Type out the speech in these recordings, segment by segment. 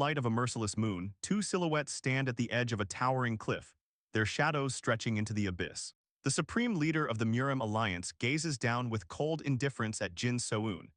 light of a merciless moon, two silhouettes stand at the edge of a towering cliff, their shadows stretching into the abyss. The supreme leader of the Murim alliance gazes down with cold indifference at Jin Soon,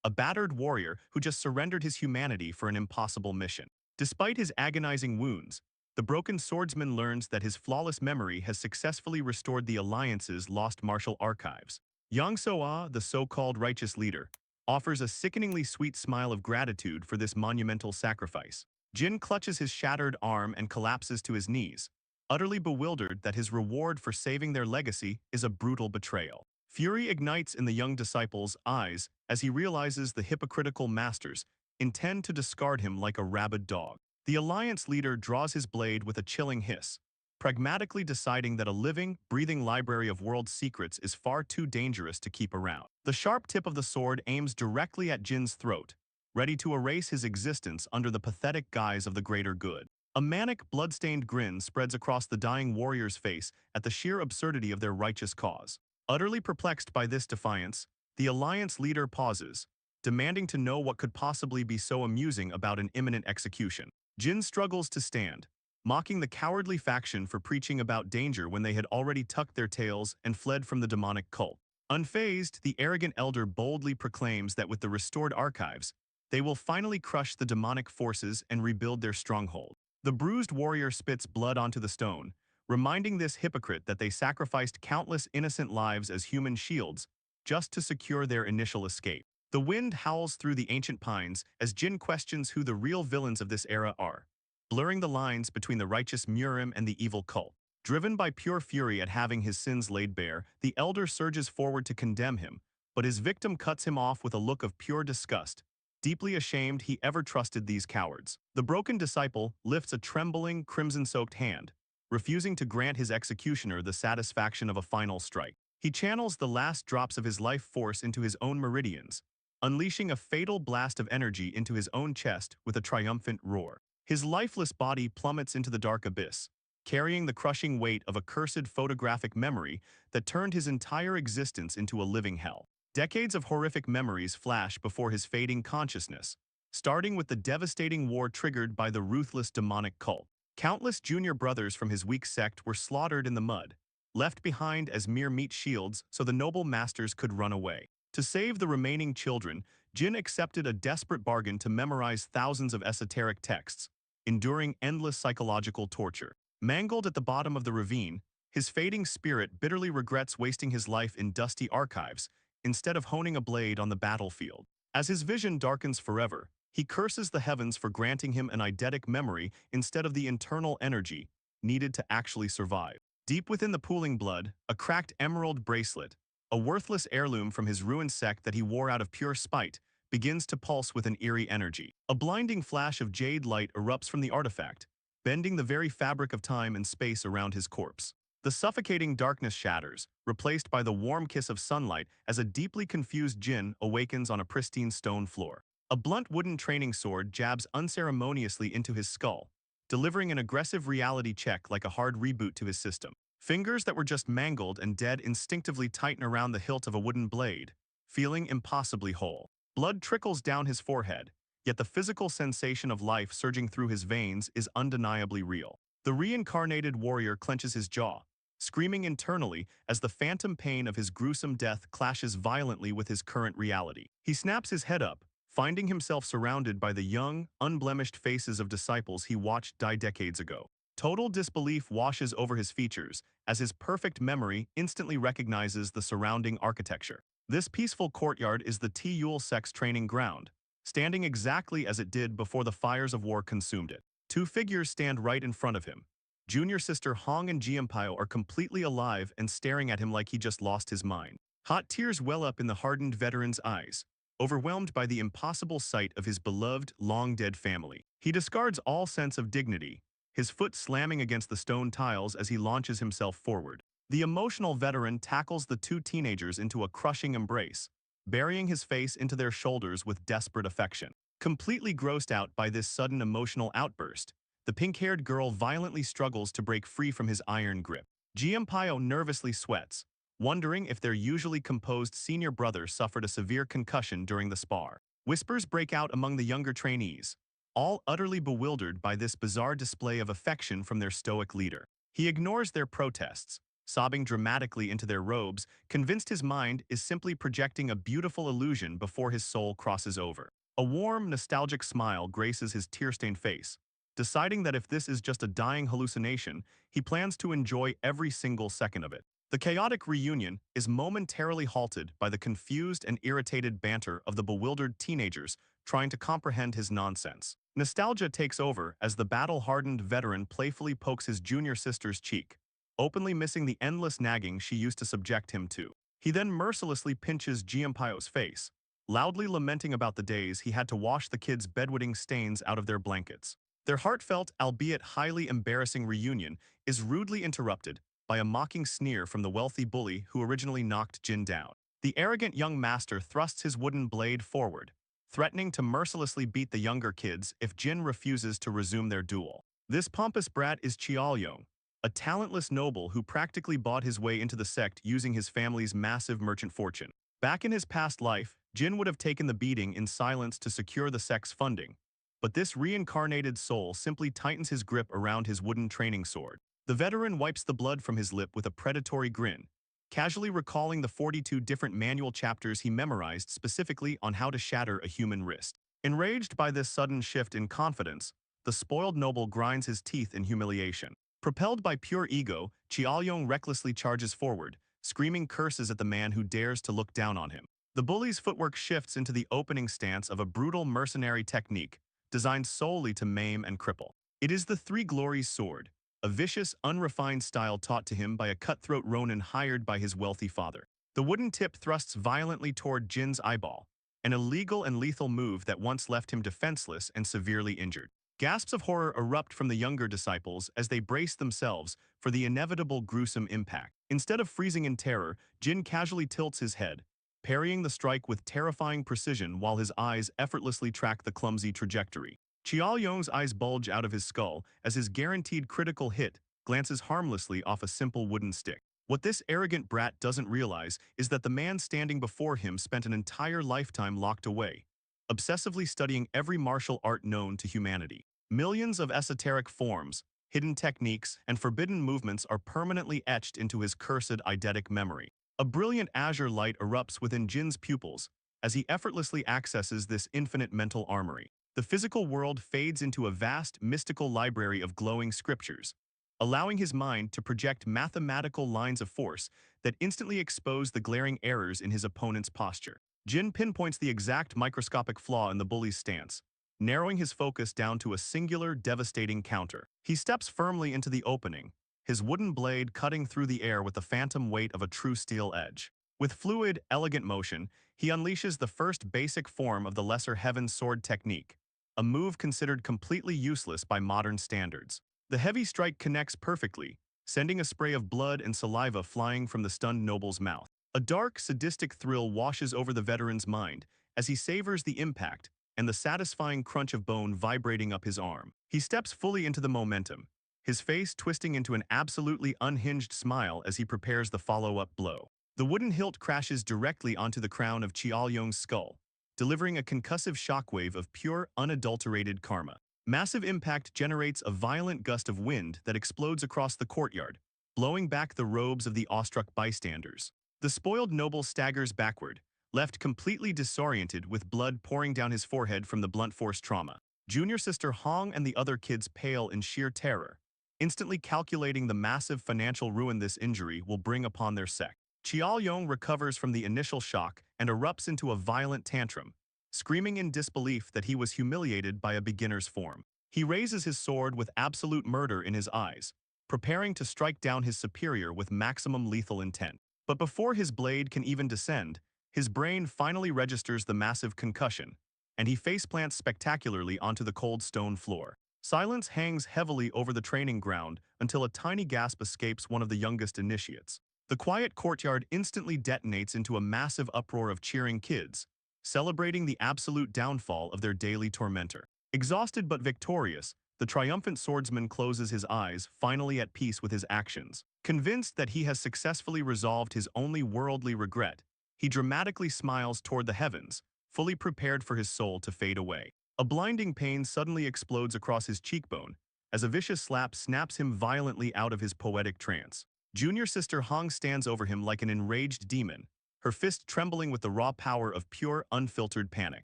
a battered warrior who just surrendered his humanity for an impossible mission. Despite his agonizing wounds, the broken swordsman learns that his flawless memory has successfully restored the alliance's lost martial archives. Yang So-ah, the so-called righteous leader, offers a sickeningly sweet smile of gratitude for this monumental sacrifice. Jin clutches his shattered arm and collapses to his knees, utterly bewildered that his reward for saving their legacy is a brutal betrayal. Fury ignites in the young disciple's eyes as he realizes the hypocritical masters intend to discard him like a rabid dog. The Alliance leader draws his blade with a chilling hiss, pragmatically deciding that a living, breathing library of world secrets is far too dangerous to keep around. The sharp tip of the sword aims directly at Jin's throat, ready to erase his existence under the pathetic guise of the greater good. A manic, blood-stained grin spreads across the dying warrior's face at the sheer absurdity of their righteous cause. Utterly perplexed by this defiance, the Alliance leader pauses, demanding to know what could possibly be so amusing about an imminent execution. Jin struggles to stand, mocking the cowardly faction for preaching about danger when they had already tucked their tails and fled from the demonic cult. Unfazed, the arrogant elder boldly proclaims that with the restored archives, they will finally crush the demonic forces and rebuild their stronghold. The bruised warrior spits blood onto the stone, reminding this hypocrite that they sacrificed countless innocent lives as human shields just to secure their initial escape. The wind howls through the ancient pines as Jin questions who the real villains of this era are, blurring the lines between the righteous Murim and the evil cult. Driven by pure fury at having his sins laid bare, the elder surges forward to condemn him, but his victim cuts him off with a look of pure disgust, deeply ashamed he ever trusted these cowards. The broken disciple lifts a trembling, crimson-soaked hand, refusing to grant his executioner the satisfaction of a final strike. He channels the last drops of his life force into his own meridians, unleashing a fatal blast of energy into his own chest with a triumphant roar. His lifeless body plummets into the dark abyss, carrying the crushing weight of a cursed photographic memory that turned his entire existence into a living hell. Decades of horrific memories flash before his fading consciousness, starting with the devastating war triggered by the ruthless demonic cult. Countless junior brothers from his weak sect were slaughtered in the mud, left behind as mere meat shields so the noble masters could run away. To save the remaining children, Jin accepted a desperate bargain to memorize thousands of esoteric texts, enduring endless psychological torture. Mangled at the bottom of the ravine, his fading spirit bitterly regrets wasting his life in dusty archives instead of honing a blade on the battlefield. As his vision darkens forever, he curses the heavens for granting him an eidetic memory instead of the internal energy needed to actually survive. Deep within the pooling blood, a cracked emerald bracelet, a worthless heirloom from his ruined sect that he wore out of pure spite, begins to pulse with an eerie energy. A blinding flash of jade light erupts from the artifact, bending the very fabric of time and space around his corpse. The suffocating darkness shatters, replaced by the warm kiss of sunlight as a deeply confused Jin awakens on a pristine stone floor. A blunt wooden training sword jabs unceremoniously into his skull, delivering an aggressive reality check like a hard reboot to his system. Fingers that were just mangled and dead instinctively tighten around the hilt of a wooden blade, feeling impossibly whole. Blood trickles down his forehead, yet the physical sensation of life surging through his veins is undeniably real. The reincarnated warrior clenches his jaw, screaming internally as the phantom pain of his gruesome death clashes violently with his current reality. He snaps his head up, finding himself surrounded by the young, unblemished faces of disciples he watched die decades ago. Total disbelief washes over his features as his perfect memory instantly recognizes the surrounding architecture. This peaceful courtyard is the T-Yule sect's training ground, standing exactly as it did before the fires of war consumed it. Two figures stand right in front of him. Junior sister Hong and Jianpao are completely alive and staring at him like he just lost his mind. Hot tears well up in the hardened veteran's eyes, overwhelmed by the impossible sight of his beloved, long-dead family. He discards all sense of dignity, his foot slamming against the stone tiles as he launches himself forward. The emotional veteran tackles the two teenagers into a crushing embrace, burying his face into their shoulders with desperate affection. Completely grossed out by this sudden emotional outburst, the pink-haired girl violently struggles to break free from his iron grip. Jianpao nervously sweats, wondering if their usually composed senior brother suffered a severe concussion during the spar. Whispers break out among the younger trainees, all utterly bewildered by this bizarre display of affection from their stoic leader. He ignores their protests, sobbing dramatically into their robes, convinced his mind is simply projecting a beautiful illusion before his soul crosses over. A warm, nostalgic smile graces his tear-stained face. Deciding that if this is just a dying hallucination, he plans to enjoy every single second of it. The chaotic reunion is momentarily halted by the confused and irritated banter of the bewildered teenagers trying to comprehend his nonsense. Nostalgia takes over as the battle-hardened veteran playfully pokes his junior sister's cheek, openly missing the endless nagging she used to subject him to. He then mercilessly pinches Giampaio's face, loudly lamenting about the days he had to wash the kids' bedwetting stains out of their blankets. Their heartfelt, albeit highly embarrassing reunion is rudely interrupted by a mocking sneer from the wealthy bully who originally knocked Jin down. The arrogant young master thrusts his wooden blade forward, threatening to mercilessly beat the younger kids if Jin refuses to resume their duel. This pompous brat is Chiaoyong, a talentless noble who practically bought his way into the sect using his family's massive merchant fortune. Back in his past life, Jin would have taken the beating in silence to secure the sect's funding, but this reincarnated soul simply tightens his grip around his wooden training sword. The veteran wipes the blood from his lip with a predatory grin, casually recalling the 42 different manual chapters he memorized specifically on how to shatter a human wrist. Enraged by this sudden shift in confidence, the spoiled noble grinds his teeth in humiliation. Propelled by pure ego, Chiaoyong recklessly charges forward, screaming curses at the man who dares to look down on him. The bully's footwork shifts into the opening stance of a brutal mercenary technique, designed solely to maim and cripple. It is the Three Glories sword, a vicious, unrefined style taught to him by a cutthroat ronin hired by his wealthy father. The wooden tip thrusts violently toward Jin's eyeball, an illegal and lethal move that once left him defenseless and severely injured. Gasps of horror erupt from the younger disciples as they brace themselves for the inevitable gruesome impact. Instead of freezing in terror, Jin casually tilts his head, parrying the strike with terrifying precision while his eyes effortlessly track the clumsy trajectory. Chiaoyong's eyes bulge out of his skull as his guaranteed critical hit glances harmlessly off a simple wooden stick. What this arrogant brat doesn't realize is that the man standing before him spent an entire lifetime locked away, obsessively studying every martial art known to humanity. Millions of esoteric forms, hidden techniques, and forbidden movements are permanently etched into his cursed eidetic memory. A brilliant azure light erupts within Jin's pupils as he effortlessly accesses this infinite mental armory. The physical world fades into a vast, mystical library of glowing scriptures, allowing his mind to project mathematical lines of force that instantly expose the glaring errors in his opponent's posture. Jin pinpoints the exact microscopic flaw in the bully's stance, narrowing his focus down to a singular, devastating counter. He steps firmly into the opening, his wooden blade cutting through the air with the phantom weight of a true steel edge. With fluid, elegant motion, he unleashes the first basic form of the Lesser Heaven Sword technique, a move considered completely useless by modern standards. The heavy strike connects perfectly, sending a spray of blood and saliva flying from the stunned noble's mouth. A dark, sadistic thrill washes over the veteran's mind as he savors the impact and the satisfying crunch of bone vibrating up his arm. He steps fully into the momentum, his face twisting into an absolutely unhinged smile as he prepares the follow-up blow. The wooden hilt crashes directly onto the crown of Chiaoyong's skull, delivering a concussive shockwave of pure, unadulterated karma. Massive impact generates a violent gust of wind that explodes across the courtyard, blowing back the robes of the awestruck bystanders. The spoiled noble staggers backward, left completely disoriented with blood pouring down his forehead from the blunt force trauma. Junior sister Hong and the other kids pale in sheer terror, instantly calculating the massive financial ruin this injury will bring upon their sect. Chiaoyong recovers from the initial shock and erupts into a violent tantrum, screaming in disbelief that he was humiliated by a beginner's form. He raises his sword with absolute murder in his eyes, preparing to strike down his superior with maximum lethal intent. But before his blade can even descend, his brain finally registers the massive concussion, and he faceplants spectacularly onto the cold stone floor. Silence hangs heavily over the training ground until a tiny gasp escapes one of the youngest initiates. The quiet courtyard instantly detonates into a massive uproar of cheering kids, celebrating the absolute downfall of their daily tormentor. Exhausted but victorious, the triumphant swordsman closes his eyes, finally at peace with his actions. Convinced that he has successfully resolved his only worldly regret, he dramatically smiles toward the heavens, fully prepared for his soul to fade away. A blinding pain suddenly explodes across his cheekbone as a vicious slap snaps him violently out of his poetic trance. Junior sister Hong stands over him like an enraged demon, her fist trembling with the raw power of pure, unfiltered panic.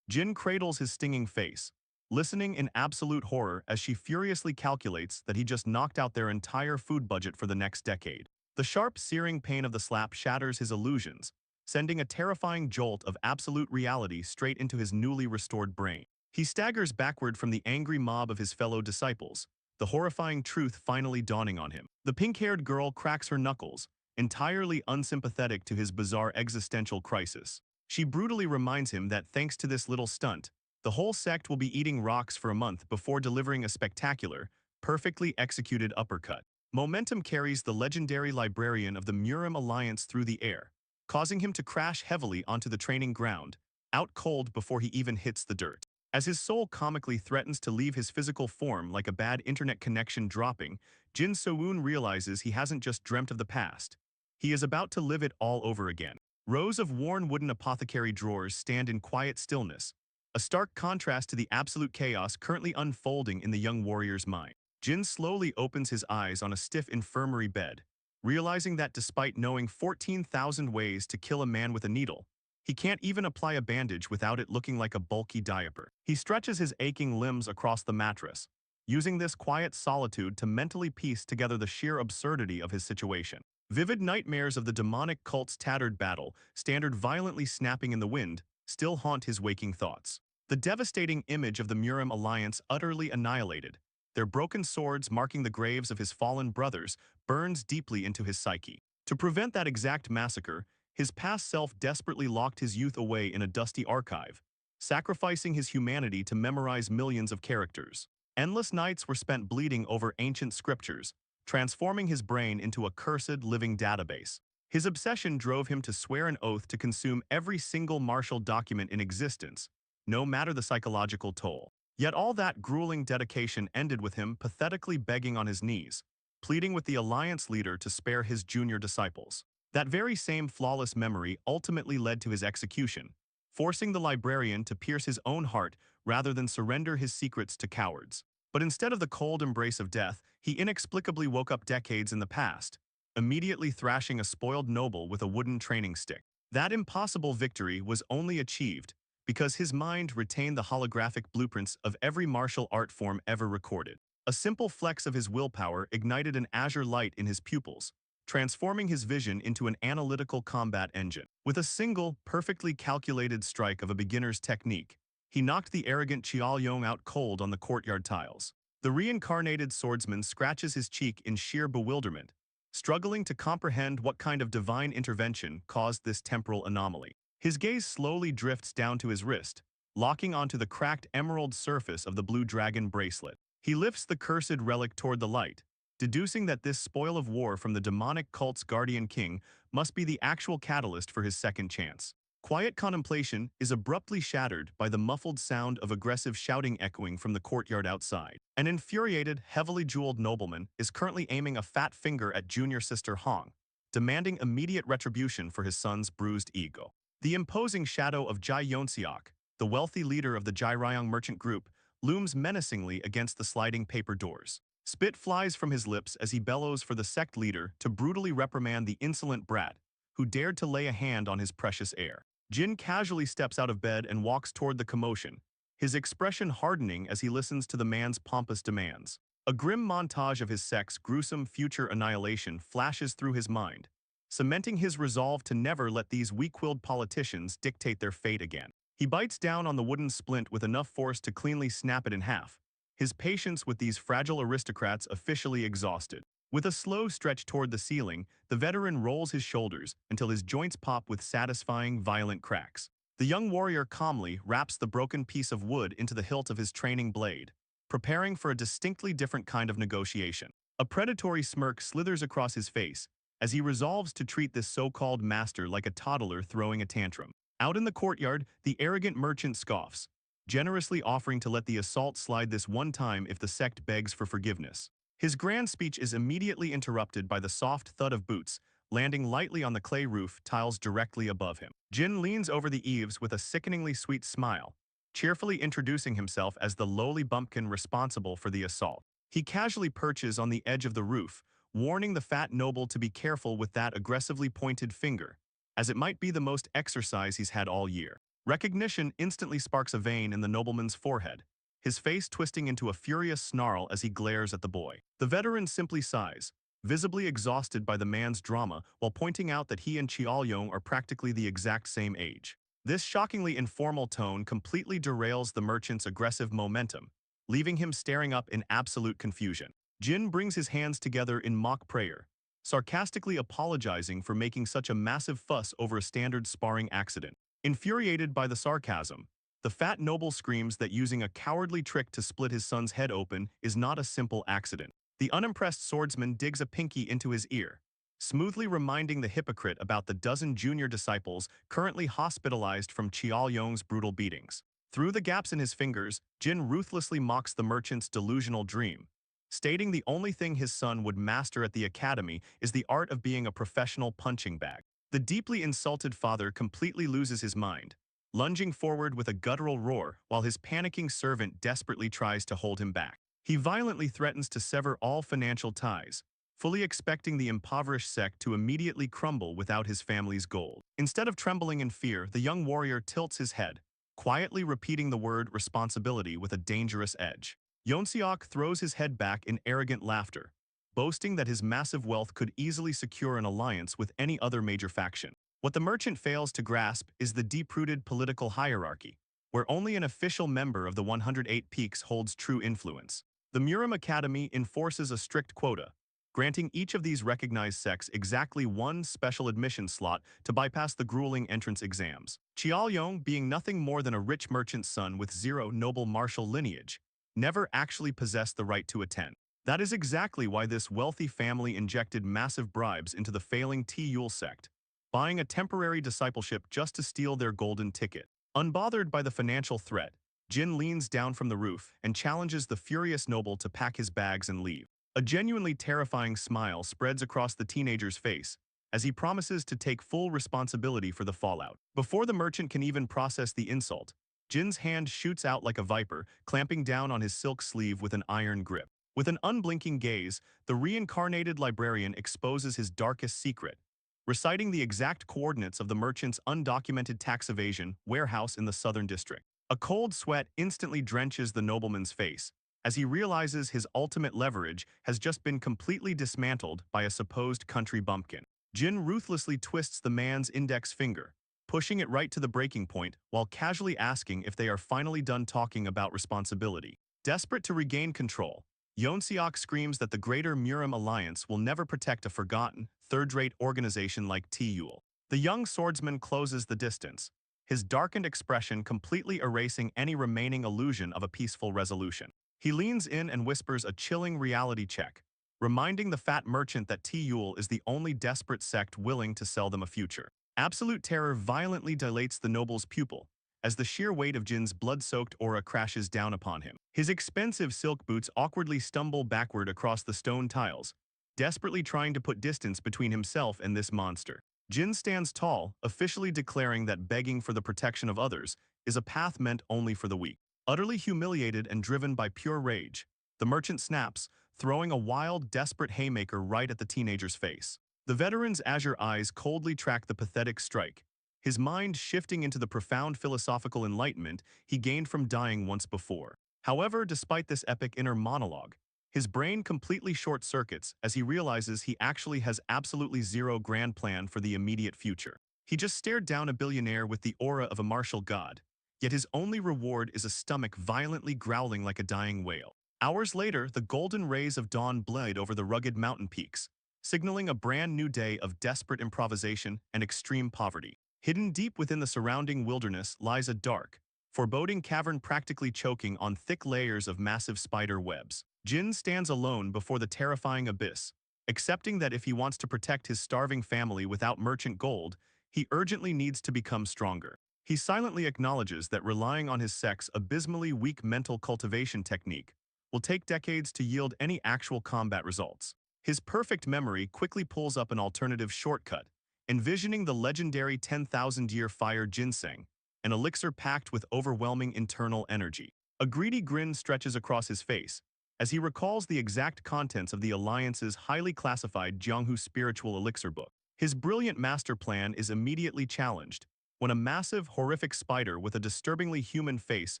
Jin cradles his stinging face, listening in absolute horror as she furiously calculates that he just knocked out their entire food budget for the next decade. The sharp, searing pain of the slap shatters his illusions, sending a terrifying jolt of absolute reality straight into his newly restored brain. He staggers backward from the angry mob of his fellow disciples, the horrifying truth finally dawning on him. The pink-haired girl cracks her knuckles, entirely unsympathetic to his bizarre existential crisis. She brutally reminds him that thanks to this little stunt, the whole sect will be eating rocks for a month before delivering a spectacular, perfectly executed uppercut. Momentum carries the legendary librarian of the Murim Alliance through the air, causing him to crash heavily onto the training ground, out cold before he even hits the dirt. As his soul comically threatens to leave his physical form like a bad internet connection dropping, Jin So-eun realizes he hasn't just dreamt of the past. He is about to live it all over again. Rows of worn wooden apothecary drawers stand in quiet stillness, a stark contrast to the absolute chaos currently unfolding in the young warrior's mind. Jin slowly opens his eyes on a stiff infirmary bed, realizing that despite knowing 14,000 ways to kill a man with a needle, he can't even apply a bandage without it looking like a bulky diaper. He stretches his aching limbs across the mattress, using this quiet solitude to mentally piece together the sheer absurdity of his situation. Vivid nightmares of the demonic cult's tattered battle, standard violently snapping in the wind, still haunt his waking thoughts. The devastating image of the Murim Alliance utterly annihilated, their broken swords marking the graves of his fallen brothers, burns deeply into his psyche. To prevent that exact massacre, his past self desperately locked his youth away in a dusty archive, sacrificing his humanity to memorize millions of characters. Endless nights were spent bleeding over ancient scriptures, transforming his brain into a cursed living database. His obsession drove him to swear an oath to consume every single martial document in existence, no matter the psychological toll. Yet all that grueling dedication ended with him pathetically begging on his knees, pleading with the Alliance leader to spare his junior disciples. That very same flawless memory ultimately led to his execution, forcing the librarian to pierce his own heart rather than surrender his secrets to cowards. But instead of the cold embrace of death, he inexplicably woke up decades in the past, immediately thrashing a spoiled noble with a wooden training stick. That impossible victory was only achieved because his mind retained the holographic blueprints of every martial art form ever recorded. A simple flex of his willpower ignited an azure light in his pupils, transforming his vision into an analytical combat engine. With a single, perfectly calculated strike of a beginner's technique, he knocked the arrogant Qiaoyong out cold on the courtyard tiles. The reincarnated swordsman scratches his cheek in sheer bewilderment, struggling to comprehend what kind of divine intervention caused this temporal anomaly. His gaze slowly drifts down to his wrist, locking onto the cracked emerald surface of the blue dragon bracelet. He lifts the cursed relic toward the light, deducing that this spoil of war from the demonic cult's guardian king must be the actual catalyst for his second chance. Quiet contemplation is abruptly shattered by the muffled sound of aggressive shouting echoing from the courtyard outside. An infuriated, heavily jeweled nobleman is currently aiming a fat finger at junior sister Hong, demanding immediate retribution for his son's bruised ego. The imposing shadow of Jai Yonseok, the wealthy leader of the Jairyang merchant group, looms menacingly against the sliding paper doors. Spit flies from his lips as he bellows for the sect leader to brutally reprimand the insolent brat who dared to lay a hand on his precious heir. Jin casually steps out of bed and walks toward the commotion, his expression hardening as he listens to the man's pompous demands. A grim montage of his sect's gruesome future annihilation flashes through his mind, cementing his resolve to never let these weak-willed politicians dictate their fate again. He bites down on the wooden splint with enough force to cleanly snap it in half, his patience with these fragile aristocrats officially exhausted. With a slow stretch toward the ceiling, the veteran rolls his shoulders until his joints pop with satisfying, violent cracks. The young warrior calmly wraps the broken piece of wood into the hilt of his training blade, preparing for a distinctly different kind of negotiation. A predatory smirk slithers across his face as he resolves to treat this so-called master like a toddler throwing a tantrum. Out in the courtyard, the arrogant merchant scoffs, generously offering to let the assault slide this one time if the sect begs for forgiveness. His grand speech is immediately interrupted by the soft thud of boots, landing lightly on the clay roof tiles directly above him. Jin leans over the eaves with a sickeningly sweet smile, cheerfully introducing himself as the lowly bumpkin responsible for the assault. He casually perches on the edge of the roof, warning the fat noble to be careful with that aggressively pointed finger, as it might be the most exercise he's had all year. Recognition instantly sparks a vein in the nobleman's forehead, his face twisting into a furious snarl as he glares at the boy. The veteran simply sighs, visibly exhausted by the man's drama while pointing out that he and Qiaoyong are practically the exact same age. This shockingly informal tone completely derails the merchant's aggressive momentum, leaving him staring up in absolute confusion. Jin brings his hands together in mock prayer, sarcastically apologizing for making such a massive fuss over a standard sparring accident. Infuriated by the sarcasm, the fat noble screams that using a cowardly trick to split his son's head open is not a simple accident. The unimpressed swordsman digs a pinky into his ear, smoothly reminding the hypocrite about the dozen junior disciples currently hospitalized from Qiaoyong's brutal beatings. Through the gaps in his fingers, Jin ruthlessly mocks the merchant's delusional dream, stating the only thing his son would master at the academy is the art of being a professional punching bag. The deeply insulted father completely loses his mind, lunging forward with a guttural roar while his panicking servant desperately tries to hold him back. He violently threatens to sever all financial ties, fully expecting the impoverished sect to immediately crumble without his family's gold. Instead of trembling in fear, the young warrior tilts his head, quietly repeating the word responsibility with a dangerous edge. Yeonseok throws his head back in arrogant laughter, boasting that his massive wealth could easily secure an alliance with any other major faction. What the merchant fails to grasp is the deep-rooted political hierarchy, where only an official member of the 108 Peaks holds true influence. The Murim Academy enforces a strict quota, granting each of these recognized sects exactly one special admission slot to bypass the grueling entrance exams. Qiaoyong, being nothing more than a rich merchant's son with zero noble martial lineage, never actually possessed the right to attend. That is exactly why this wealthy family injected massive bribes into the failing T-Yul sect, buying a temporary discipleship just to steal their golden ticket. Unbothered by the financial threat, Jin leans down from the roof and challenges the furious noble to pack his bags and leave. A genuinely terrifying smile spreads across the teenager's face as he promises to take full responsibility for the fallout. Before the merchant can even process the insult, Jin's hand shoots out like a viper, clamping down on his silk sleeve with an iron grip. With an unblinking gaze, the reincarnated librarian exposes his darkest secret, reciting the exact coordinates of the merchant's undocumented tax evasion warehouse in the southern district. A cold sweat instantly drenches the nobleman's face, as he realizes his ultimate leverage has just been completely dismantled by a supposed country bumpkin. Jin ruthlessly twists the man's index finger, pushing it right to the breaking point while casually asking if they are finally done talking about responsibility. Desperate to regain control, Yeonseok screams that the Greater Murim Alliance will never protect a forgotten, third-rate organization like T-Yul. The young swordsman closes the distance, his darkened expression completely erasing any remaining illusion of a peaceful resolution. He leans in and whispers a chilling reality check, reminding the fat merchant that T-Yul is the only desperate sect willing to sell them a future. Absolute terror violently dilates the noble's pupil, as the sheer weight of Jin's blood-soaked aura crashes down upon him. His expensive silk boots awkwardly stumble backward across the stone tiles, desperately trying to put distance between himself and this monster. Jin stands tall, officially declaring that begging for the protection of others is a path meant only for the weak. Utterly humiliated and driven by pure rage, the merchant snaps, throwing a wild, desperate haymaker right at the teenager's face. The veteran's azure eyes coldly track the pathetic strike, his mind shifting into the profound philosophical enlightenment he gained from dying once before. However, despite this epic inner monologue, his brain completely short-circuits as he realizes he actually has absolutely zero grand plan for the immediate future. He just stared down a billionaire with the aura of a martial god, yet his only reward is a stomach violently growling like a dying whale. Hours later, the golden rays of dawn bled over the rugged mountain peaks, signaling a brand new day of desperate improvisation and extreme poverty. Hidden deep within the surrounding wilderness lies a dark, foreboding cavern practically choking on thick layers of massive spider webs. Jin stands alone before the terrifying abyss, accepting that if he wants to protect his starving family without merchant gold, he urgently needs to become stronger. He silently acknowledges that relying on his sect's abysmally weak mental cultivation technique will take decades to yield any actual combat results. His perfect memory quickly pulls up an alternative shortcut, envisioning the legendary 10,000-year fire ginseng, an elixir packed with overwhelming internal energy. A greedy grin stretches across his face as he recalls the exact contents of the Alliance's highly classified Jianghu spiritual elixir book. His brilliant master plan is immediately challenged when a massive, horrific spider with a disturbingly human face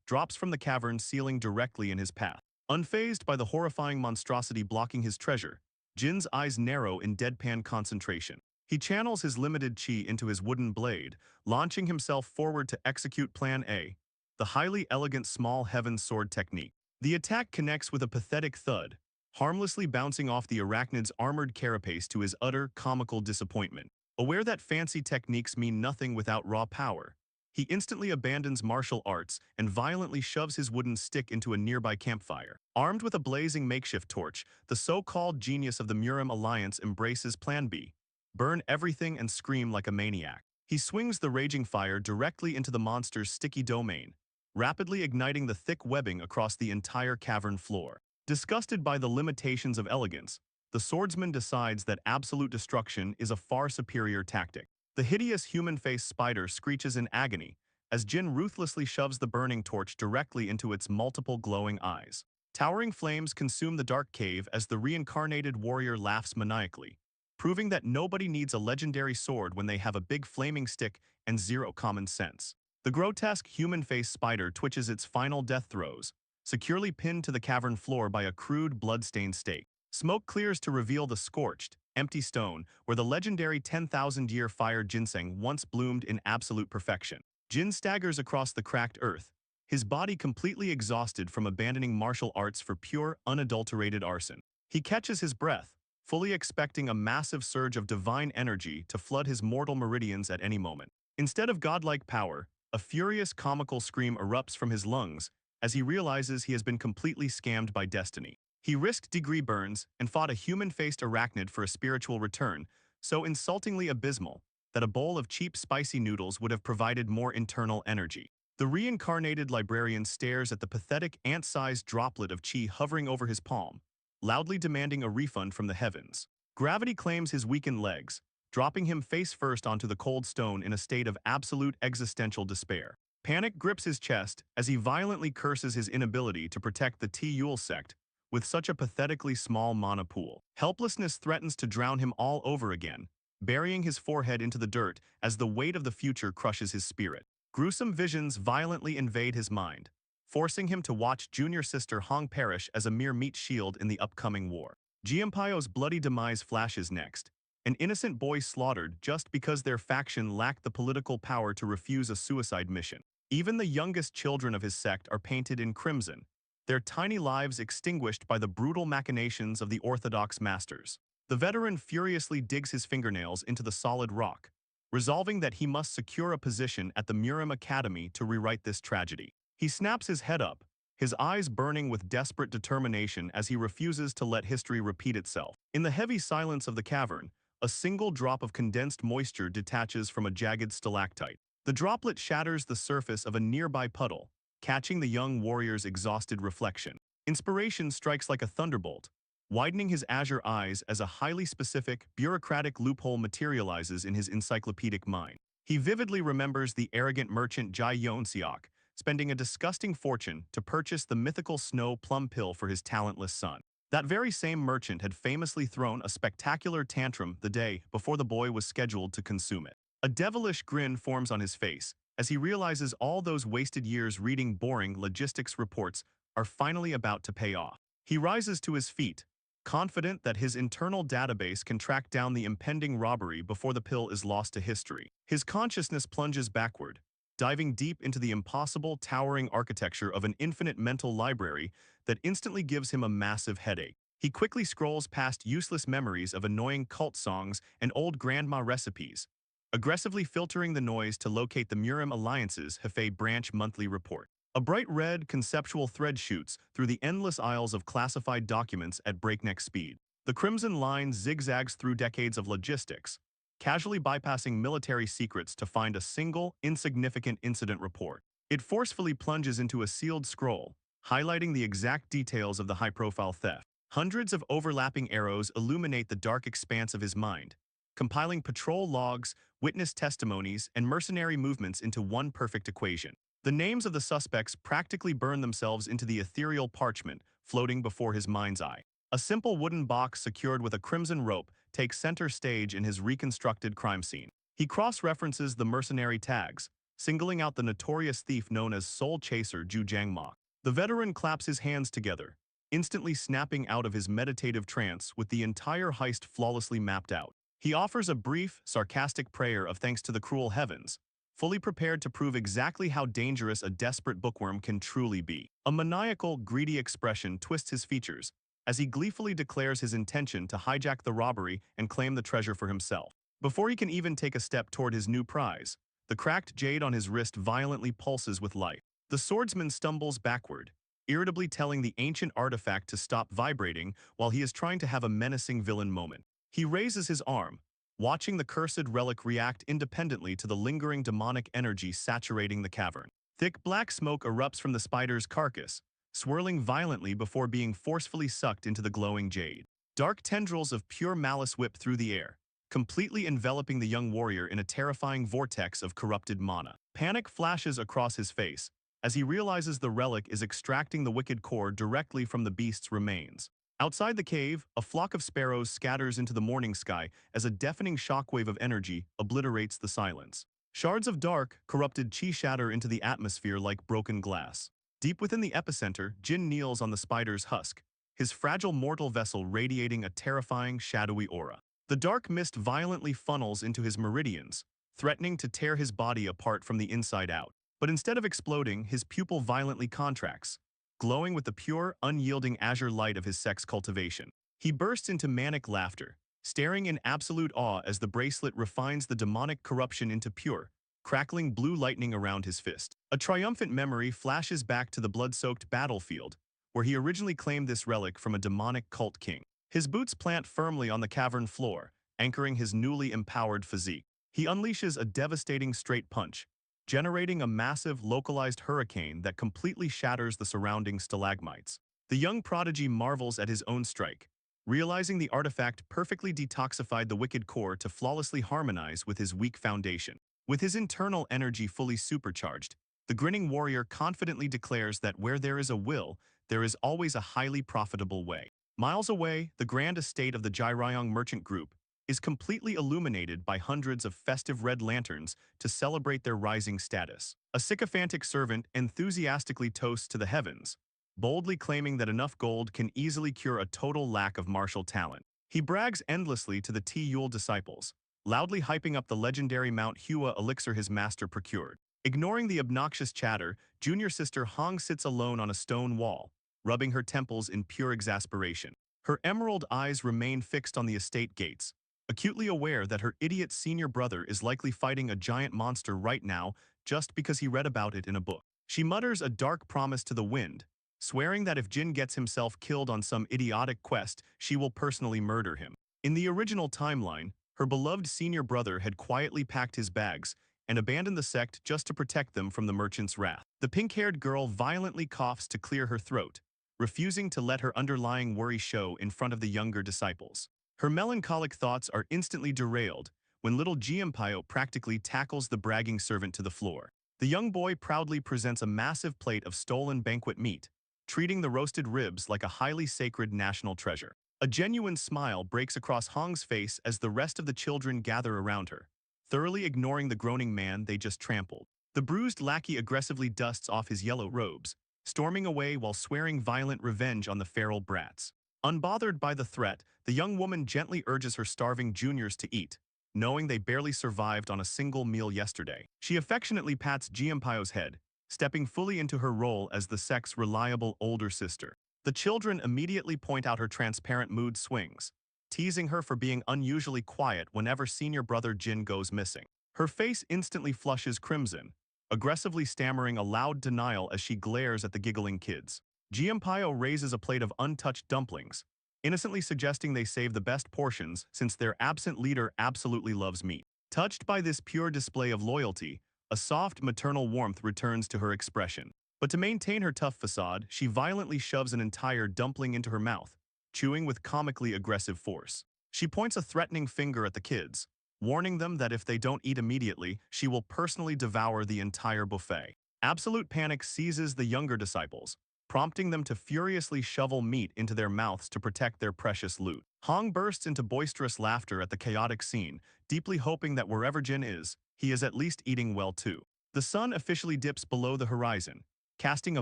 drops from the cavern ceiling directly in his path. Unfazed by the horrifying monstrosity blocking his treasure, Jin's eyes narrow in deadpan concentration. He channels his limited chi into his wooden blade, launching himself forward to execute Plan A, the highly elegant small heaven sword technique. The attack connects with a pathetic thud, harmlessly bouncing off the arachnid's armored carapace to his utter, comical disappointment. Aware that fancy techniques mean nothing without raw power, he instantly abandons martial arts and violently shoves his wooden stick into a nearby campfire. Armed with a blazing makeshift torch, the so-called genius of the Murim Alliance embraces Plan B: burn everything and scream like a maniac. He swings the raging fire directly into the monster's sticky domain, rapidly igniting the thick webbing across the entire cavern floor. Disgusted by the limitations of elegance, the swordsman decides that absolute destruction is a far superior tactic. The hideous human-faced spider screeches in agony as Jin ruthlessly shoves the burning torch directly into its multiple glowing eyes. Towering flames consume the dark cave as the reincarnated warrior laughs maniacally, proving that nobody needs a legendary sword when they have a big flaming stick and zero common sense. The grotesque human-faced spider twitches its final death throes, securely pinned to the cavern floor by a crude blood-stained stake. Smoke clears to reveal the scorched, empty stone where the legendary 10,000-year fire ginseng once bloomed in absolute perfection. Jin staggers across the cracked earth, his body completely exhausted from abandoning martial arts for pure, unadulterated arson. He catches his breath, fully expecting a massive surge of divine energy to flood his mortal meridians at any moment. Instead of godlike power, a furious comical scream erupts from his lungs as he realizes he has been completely scammed by destiny. He risked degree burns and fought a human-faced arachnid for a spiritual return, so insultingly abysmal that a bowl of cheap spicy noodles would have provided more internal energy. The reincarnated librarian stares at the pathetic ant-sized droplet of chi hovering over his palm, loudly demanding a refund from the heavens. Gravity claims his weakened legs, dropping him face first onto the cold stone in a state of absolute existential despair. Panic grips his chest as he violently curses his inability to protect the T-Yule sect with such a pathetically small mana pool. Helplessness threatens to drown him all over again, burying his forehead into the dirt as the weight of the future crushes his spirit. Gruesome visions violently invade his mind, forcing him to watch junior sister Hong perish as a mere meat shield in the upcoming war. Jianpao's bloody demise flashes next, an innocent boy slaughtered just because their faction lacked the political power to refuse a suicide mission. Even the youngest children of his sect are painted in crimson, their tiny lives extinguished by the brutal machinations of the orthodox masters. The veteran furiously digs his fingernails into the solid rock, resolving that he must secure a position at the Murim Academy to rewrite this tragedy. He snaps his head up, his eyes burning with desperate determination as he refuses to let history repeat itself. In the heavy silence of the cavern, a single drop of condensed moisture detaches from a jagged stalactite. The droplet shatters the surface of a nearby puddle, catching the young warrior's exhausted reflection. Inspiration strikes like a thunderbolt, widening his azure eyes as a highly specific, bureaucratic loophole materializes in his encyclopedic mind. He vividly remembers the arrogant merchant Jai Yeonseok spending a disgusting fortune to purchase the mythical snow plum pill for his talentless son. That very same merchant had famously thrown a spectacular tantrum the day before the boy was scheduled to consume it. A devilish grin forms on his face as he realizes all those wasted years reading boring logistics reports are finally about to pay off. He rises to his feet, confident that his internal database can track down the impending robbery before the pill is lost to history. His consciousness plunges backward, diving deep into the impossible, towering architecture of an infinite mental library that instantly gives him a massive headache. He quickly scrolls past useless memories of annoying cult songs and old grandma recipes, aggressively filtering the noise to locate the Murim Alliance's Hefei Branch monthly report. A bright red conceptual thread shoots through the endless aisles of classified documents at breakneck speed. The crimson line zigzags through decades of logistics, casually bypassing military secrets to find a single, insignificant incident report. It forcefully plunges into a sealed scroll, highlighting the exact details of the high-profile theft. Hundreds of overlapping arrows illuminate the dark expanse of his mind, compiling patrol logs, witness testimonies, and mercenary movements into one perfect equation. The names of the suspects practically burn themselves into the ethereal parchment floating before his mind's eye. A simple wooden box secured with a crimson rope takes center stage in his reconstructed crime scene. He cross-references the mercenary tags, singling out the notorious thief known as Soul Chaser Ju Jiangma. The veteran claps his hands together, instantly snapping out of his meditative trance with the entire heist flawlessly mapped out. He offers a brief, sarcastic prayer of thanks to the cruel heavens, fully prepared to prove exactly how dangerous a desperate bookworm can truly be. A maniacal, greedy expression twists his features as he gleefully declares his intention to hijack the robbery and claim the treasure for himself. Before he can even take a step toward his new prize, the cracked jade on his wrist violently pulses with life. The swordsman stumbles backward, irritably telling the ancient artifact to stop vibrating while he is trying to have a menacing villain moment. He raises his arm, watching the cursed relic react independently to the lingering demonic energy saturating the cavern. Thick black smoke erupts from the spider's carcass, swirling violently before being forcefully sucked into the glowing jade. Dark tendrils of pure malice whip through the air, completely enveloping the young warrior in a terrifying vortex of corrupted mana. Panic flashes across his face as he realizes the relic is extracting the wicked core directly from the beast's remains. Outside the cave, a flock of sparrows scatters into the morning sky as a deafening shockwave of energy obliterates the silence. Shards of dark, corrupted chi shatter into the atmosphere like broken glass. Deep within the epicenter, Jin kneels on the spider's husk, his fragile mortal vessel radiating a terrifying, shadowy aura. The dark mist violently funnels into his meridians, threatening to tear his body apart from the inside out. But instead of exploding, his pupil violently contracts, glowing with the pure, unyielding azure light of his sex cultivation. He bursts into manic laughter, staring in absolute awe as the bracelet refines the demonic corruption into pure, crackling blue lightning around his fist. A triumphant memory flashes back to the blood-soaked battlefield, where he originally claimed this relic from a demonic cult king. His boots plant firmly on the cavern floor, anchoring his newly empowered physique. He unleashes a devastating straight punch, generating a massive, localized hurricane that completely shatters the surrounding stalagmites. The young prodigy marvels at his own strike, realizing the artifact perfectly detoxified the wicked core to flawlessly harmonize with his weak foundation. With his internal energy fully supercharged, the grinning warrior confidently declares that where there is a will, there is always a highly profitable way. Miles away, the grand estate of the Jairayong merchant group is completely illuminated by hundreds of festive red lanterns to celebrate their rising status. A sycophantic servant enthusiastically toasts to the heavens, boldly claiming that enough gold can easily cure a total lack of martial talent. He brags endlessly to the T-Yule disciples, loudly hyping up the legendary Mount Hua elixir his master procured. Ignoring the obnoxious chatter, junior sister Hong sits alone on a stone wall, rubbing her temples in pure exasperation. Her emerald eyes remain fixed on the estate gates, acutely aware that her idiot senior brother is likely fighting a giant monster right now just because he read about it in a book. She mutters a dark promise to the wind, swearing that if Jin gets himself killed on some idiotic quest, she will personally murder him. In the original timeline, her beloved senior brother had quietly packed his bags and abandoned the sect just to protect them from the merchant's wrath. The pink-haired girl violently coughs to clear her throat, refusing to let her underlying worry show in front of the younger disciples. Her melancholic thoughts are instantly derailed when little Jianpao practically tackles the bragging servant to the floor. The young boy proudly presents a massive plate of stolen banquet meat, treating the roasted ribs like a highly sacred national treasure. A genuine smile breaks across Hong's face as the rest of the children gather around her, thoroughly ignoring the groaning man they just trampled. The bruised lackey aggressively dusts off his yellow robes, storming away while swearing violent revenge on the feral brats. Unbothered by the threat, the young woman gently urges her starving juniors to eat, knowing they barely survived on a single meal yesterday. She affectionately pats Jianpao's head, stepping fully into her role as the sect's reliable older sister. The children immediately point out her transparent mood swings, teasing her for being unusually quiet whenever senior brother Jin goes missing. Her face instantly flushes crimson, aggressively stammering a loud denial as she glares at the giggling kids. Jianpao raises a plate of untouched dumplings, innocently suggesting they save the best portions since their absent leader absolutely loves meat. Touched by this pure display of loyalty, a soft maternal warmth returns to her expression. But to maintain her tough facade, she violently shoves an entire dumpling into her mouth, chewing with comically aggressive force. She points a threatening finger at the kids, warning them that if they don't eat immediately, she will personally devour the entire buffet. Absolute panic seizes the younger disciples, prompting them to furiously shovel meat into their mouths to protect their precious loot. Hong bursts into boisterous laughter at the chaotic scene, deeply hoping that wherever Jin is, he is at least eating well too. The sun officially dips below the horizon, casting a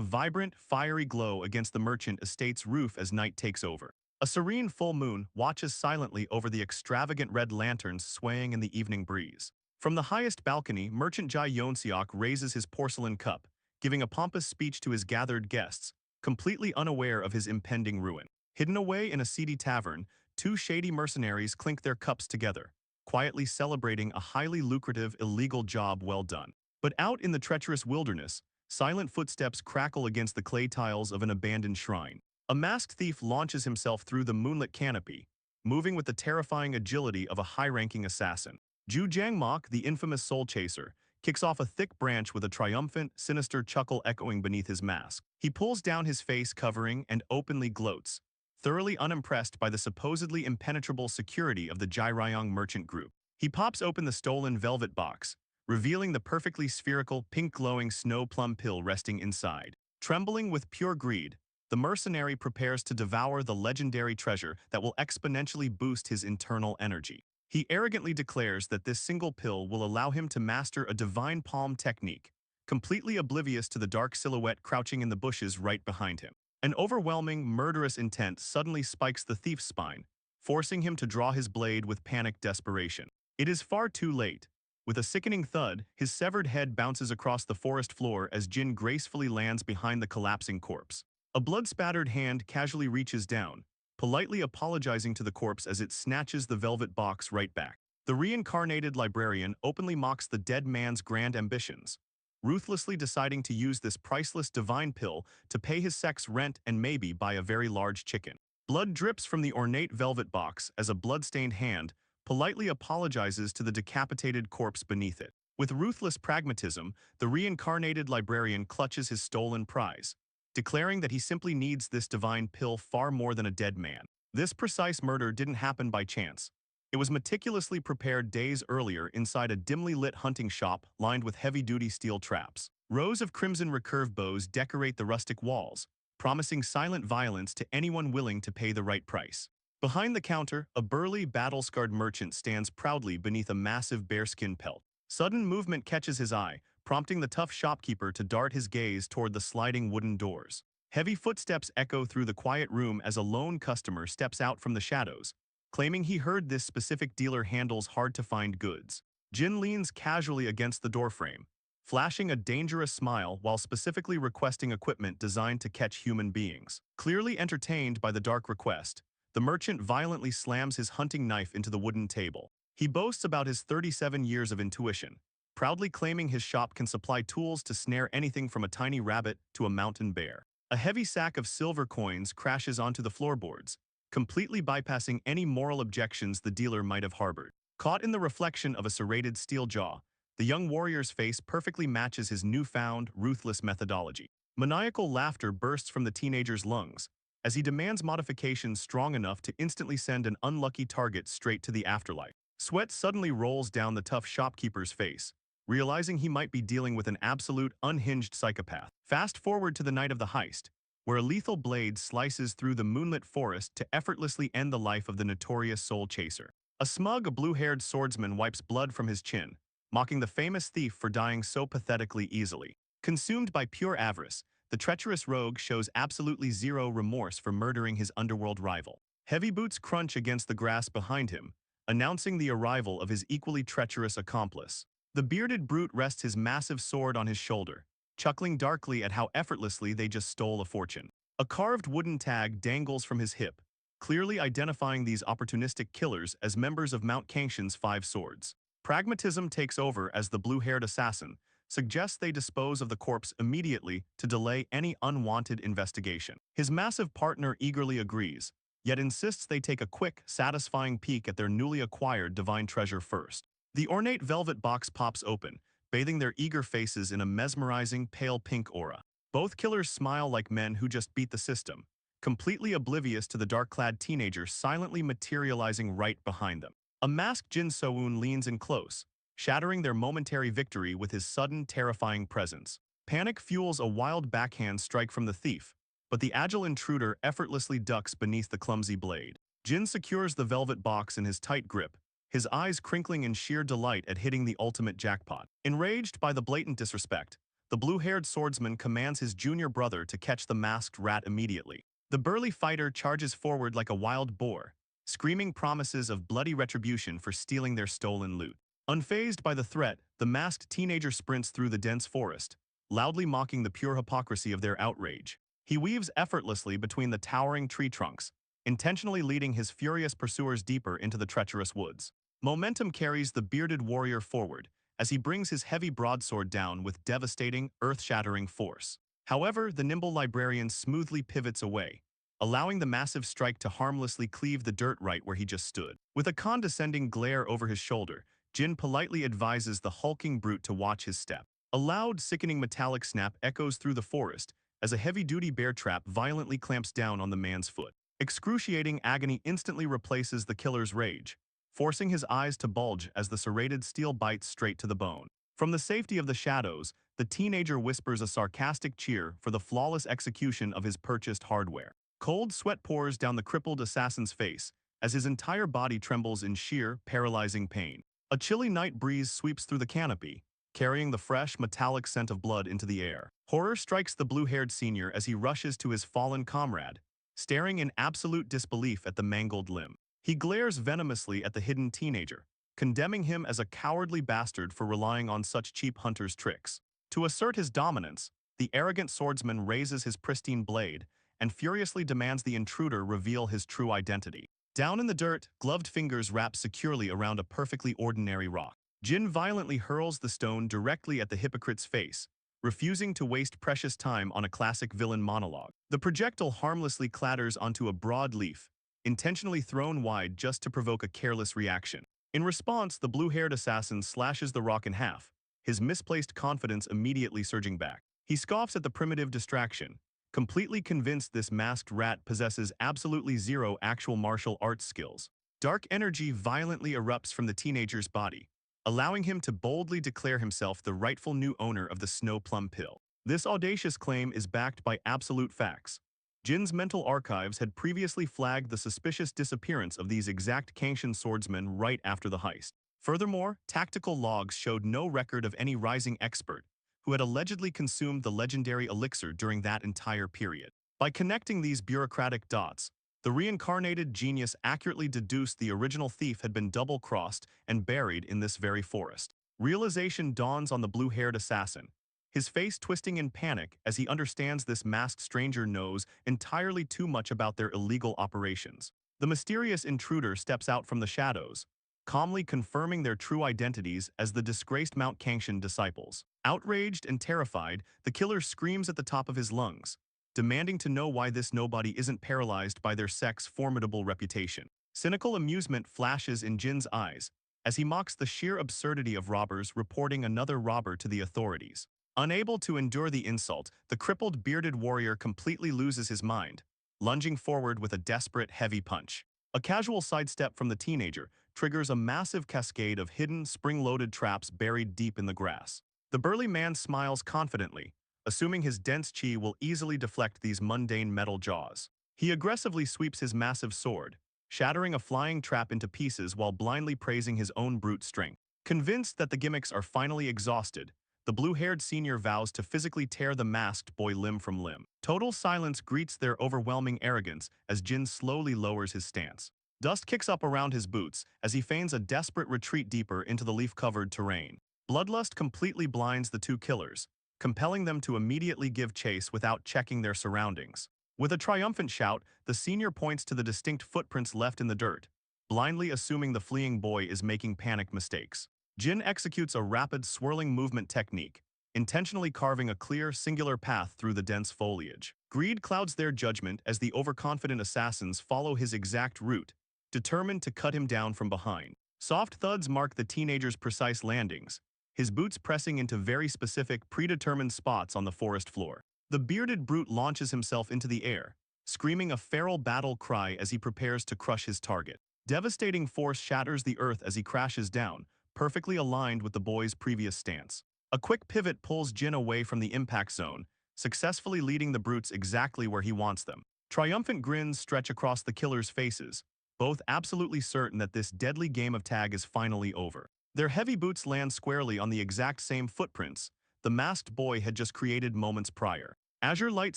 vibrant, fiery glow against the merchant estate's roof as night takes over. A serene full moon watches silently over the extravagant red lanterns swaying in the evening breeze. From the highest balcony, Merchant Jai Yonseok raises his porcelain cup, giving a pompous speech to his gathered guests, completely unaware of his impending ruin. Hidden away in a seedy tavern, two shady mercenaries clink their cups together, quietly celebrating a highly lucrative illegal job well done. But out in the treacherous wilderness, silent footsteps crackle against the clay tiles of an abandoned shrine. A masked thief launches himself through the moonlit canopy, moving with the terrifying agility of a high-ranking assassin. Zhu Jiangmok, the infamous soul chaser, kicks off a thick branch with a triumphant, sinister chuckle echoing beneath his mask. He pulls down his face covering and openly gloats, thoroughly unimpressed by the supposedly impenetrable security of the Jairayong merchant group. He pops open the stolen velvet box, revealing the perfectly spherical, pink-glowing snow plum pill resting inside. Trembling with pure greed, the mercenary prepares to devour the legendary treasure that will exponentially boost his internal energy. He arrogantly declares that this single pill will allow him to master a divine palm technique, completely oblivious to the dark silhouette crouching in the bushes right behind him. An overwhelming, murderous intent suddenly spikes the thief's spine, forcing him to draw his blade with panicked desperation. It is far too late. With a sickening thud, his severed head bounces across the forest floor as Jin gracefully lands behind the collapsing corpse. A blood-spattered hand casually reaches down, politely apologizing to the corpse as it snatches the velvet box right back. The reincarnated librarian openly mocks the dead man's grand ambitions, ruthlessly deciding to use this priceless divine pill to pay his sex rent and maybe buy a very large chicken. Blood drips from the ornate velvet box as a blood-stained hand politely apologizes to the decapitated corpse beneath it. With ruthless pragmatism, the reincarnated librarian clutches his stolen prize, declaring that he simply needs this divine pill far more than a dead man. This precise murder didn't happen by chance. It was meticulously prepared days earlier inside a dimly lit hunting shop lined with heavy-duty steel traps. Rows of crimson recurve bows decorate the rustic walls, promising silent violence to anyone willing to pay the right price. Behind the counter, a burly, battle-scarred merchant stands proudly beneath a massive bearskin pelt. Sudden movement catches his eye, prompting the tough shopkeeper to dart his gaze toward the sliding wooden doors. Heavy footsteps echo through the quiet room as a lone customer steps out from the shadows, claiming he heard this specific dealer handles hard-to-find goods. Jin leans casually against the doorframe, flashing a dangerous smile while specifically requesting equipment designed to catch human beings. Clearly entertained by the dark request, the merchant violently slams his hunting knife into the wooden table. He boasts about his 37 years of intuition, proudly claiming his shop can supply tools to snare anything from a tiny rabbit to a mountain bear. A heavy sack of silver coins crashes onto the floorboards, completely bypassing any moral objections the dealer might have harbored. Caught in the reflection of a serrated steel jaw, the young warrior's face perfectly matches his newfound, ruthless methodology. Maniacal laughter bursts from the teenager's lungs as he demands modifications strong enough to instantly send an unlucky target straight to the afterlife. Sweat suddenly rolls down the tough shopkeeper's face, realizing he might be dealing with an absolute, unhinged psychopath. Fast forward to the night of the heist, where a lethal blade slices through the moonlit forest to effortlessly end the life of the notorious soul chaser. A smug, blue-haired swordsman wipes blood from his chin, mocking the famous thief for dying so pathetically easily. Consumed by pure avarice, the treacherous rogue shows absolutely zero remorse for murdering his underworld rival. Heavy boots crunch against the grass behind him, announcing the arrival of his equally treacherous accomplice. The bearded brute rests his massive sword on his shoulder, chuckling darkly at how effortlessly they just stole a fortune. A carved wooden tag dangles from his hip, clearly identifying these opportunistic killers as members of Mount Kangshan's Five Swords. Pragmatism takes over as the blue-haired assassin suggests they dispose of the corpse immediately to delay any unwanted investigation. His massive partner eagerly agrees, yet insists they take a quick, satisfying peek at their newly acquired divine treasure first. The ornate velvet box pops open, bathing their eager faces in a mesmerizing, pale pink aura. Both killers smile like men who just beat the system, completely oblivious to the dark-clad teenager silently materializing right behind them. A masked Jin So-eun leans in close, shattering their momentary victory with his sudden, terrifying presence. Panic fuels a wild backhand strike from the thief, but the agile intruder effortlessly ducks beneath the clumsy blade. Jin secures the velvet box in his tight grip, his eyes crinkling in sheer delight at hitting the ultimate jackpot. Enraged by the blatant disrespect, the blue-haired swordsman commands his junior brother to catch the masked rat immediately. The burly fighter charges forward like a wild boar, screaming promises of bloody retribution for stealing their stolen loot. Unfazed by the threat, the masked teenager sprints through the dense forest, loudly mocking the pure hypocrisy of their outrage. He weaves effortlessly between the towering tree trunks, intentionally leading his furious pursuers deeper into the treacherous woods. Momentum carries the bearded warrior forward, as he brings his heavy broadsword down with devastating, earth-shattering force. However, the nimble librarian smoothly pivots away, allowing the massive strike to harmlessly cleave the dirt right where he just stood. With a condescending glare over his shoulder, Jin politely advises the hulking brute to watch his step. A loud, sickening metallic snap echoes through the forest as a heavy-duty bear trap violently clamps down on the man's foot. Excruciating agony instantly replaces the killer's rage, forcing his eyes to bulge as the serrated steel bites straight to the bone. From the safety of the shadows, the teenager whispers a sarcastic cheer for the flawless execution of his purchased hardware. Cold sweat pours down the crippled assassin's face as his entire body trembles in sheer, paralyzing pain. A chilly night breeze sweeps through the canopy, carrying the fresh, metallic scent of blood into the air. Horror strikes the blue-haired senior as he rushes to his fallen comrade, staring in absolute disbelief at the mangled limb. He glares venomously at the hidden teenager, condemning him as a cowardly bastard for relying on such cheap hunter's tricks. To assert his dominance, the arrogant swordsman raises his pristine blade and furiously demands the intruder reveal his true identity. Down in the dirt, gloved fingers wrap securely around a perfectly ordinary rock. Jin violently hurls the stone directly at the hypocrite's face, refusing to waste precious time on a classic villain monologue. The projectile harmlessly clatters onto a broad leaf, intentionally thrown wide just to provoke a careless reaction. In response, the blue-haired assassin slashes the rock in half, his misplaced confidence immediately surging back. He scoffs at the primitive distraction, completely convinced this masked rat possesses absolutely zero actual martial arts skills. Dark energy violently erupts from the teenager's body, allowing him to boldly declare himself the rightful new owner of the Snow Plum Pill. This audacious claim is backed by absolute facts. Jin's mental archives had previously flagged the suspicious disappearance of these exact Kangshan swordsmen right after the heist. Furthermore, tactical logs showed no record of any rising expert who had allegedly consumed the legendary elixir during that entire period. By connecting these bureaucratic dots, the reincarnated genius accurately deduced the original thief had been double-crossed and buried in this very forest. Realization dawns on the blue-haired assassin, his face twisting in panic as he understands this masked stranger knows entirely too much about their illegal operations. The mysterious intruder steps out from the shadows, calmly confirming their true identities as the disgraced Mount Kangshan disciples. Outraged and terrified, the killer screams at the top of his lungs, demanding to know why this nobody isn't paralyzed by their sect's formidable reputation. Cynical amusement flashes in Jin's eyes as he mocks the sheer absurdity of robbers reporting another robber to the authorities. Unable to endure the insult, the crippled bearded warrior completely loses his mind, lunging forward with a desperate heavy punch. A casual sidestep from the teenager triggers a massive cascade of hidden, spring-loaded traps buried deep in the grass. The burly man smiles confidently, assuming his dense chi will easily deflect these mundane metal jaws. He aggressively sweeps his massive sword, shattering a flying trap into pieces while blindly praising his own brute strength. Convinced that the gimmicks are finally exhausted, the blue-haired senior vows to physically tear the masked boy limb from limb. Total silence greets their overwhelming arrogance as Jin slowly lowers his stance. Dust kicks up around his boots as he feigns a desperate retreat deeper into the leaf-covered terrain. Bloodlust completely blinds the two killers, compelling them to immediately give chase without checking their surroundings. With a triumphant shout, the senior points to the distinct footprints left in the dirt, blindly assuming the fleeing boy is making panic mistakes. Jin executes a rapid swirling movement technique, intentionally carving a clear, singular path through the dense foliage. Greed clouds their judgment as the overconfident assassins follow his exact route, determined to cut him down from behind. Soft thuds mark the teenager's precise landings, his boots pressing into very specific, predetermined spots on the forest floor. The bearded brute launches himself into the air, screaming a feral battle cry as he prepares to crush his target. Devastating force shatters the earth as he crashes down, perfectly aligned with the boy's previous stance. A quick pivot pulls Jin away from the impact zone, successfully leading the brutes exactly where he wants them. Triumphant grins stretch across the killers' faces, both absolutely certain that this deadly game of tag is finally over. Their heavy boots land squarely on the exact same footprints the masked boy had just created moments prior. Azure light